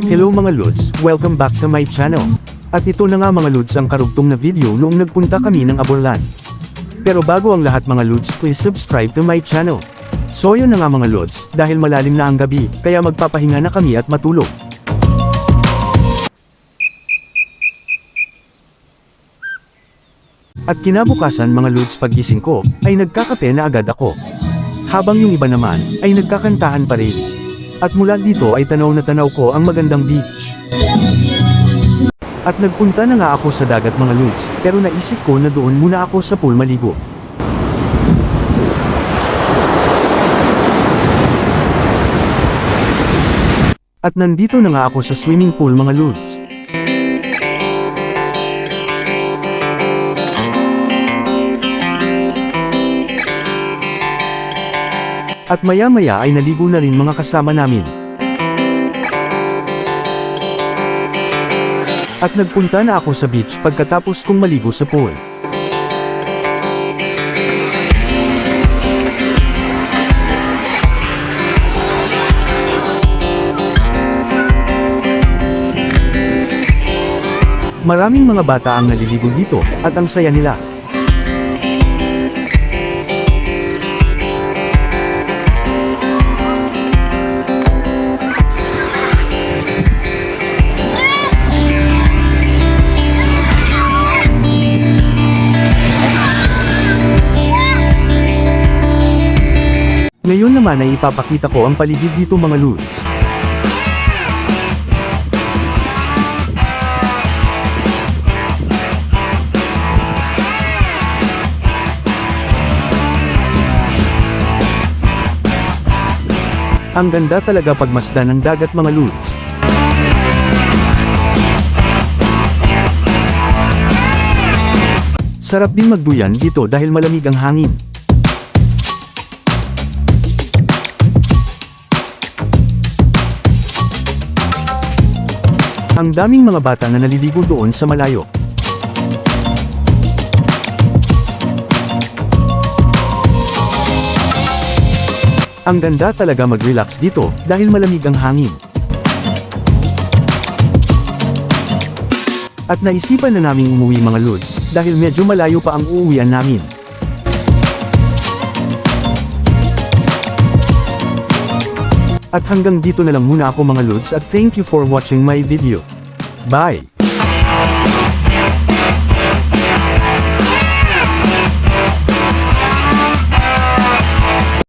Hello mga Lods, welcome back to my channel. At ito na nga mga Lods ang karugtong na video noong nagpunta kami ng Aborlan. Pero bago ang lahat mga Lods, please subscribe to my channel. So yun na nga mga Lods, dahil malalim na ang gabi, kaya magpapahinga na kami at matulog. At kinabukasan mga Lods paggising ko, ay nagkakape na agad ako. Habang yung iba naman, ay nagkakantahan pa rin. At mula dito ay tanaw na tanaw ko ang magandang beach. At nagpunta na nga ako sa dagat mga Lods, pero naisip ko na doon muna ako sa pool maligo. At nandito na nga ako sa swimming pool mga Lods. At maya-maya ay naligo na rin mga kasama namin. At nagpunta na ako sa beach pagkatapos kong maligo sa pool. Maraming mga bata ang naliligo dito, at ang saya nila. Ngayon naman ay ipapakita ko ang paligid dito mga Lods. Ang ganda talaga pagmasdan ng dagat mga Lods. Sarap din magduyan dito dahil malamig ang hangin. Ang daming mga bata na naliligo doon sa malayo. Ang ganda talaga mag-relax dito, dahil malamig ang hangin. At naisipan na naming umuwi mga Lods, dahil medyo malayo pa ang uuwian namin. At hanggang dito na lang muna ako mga Lods at thank you for watching my video. Bye!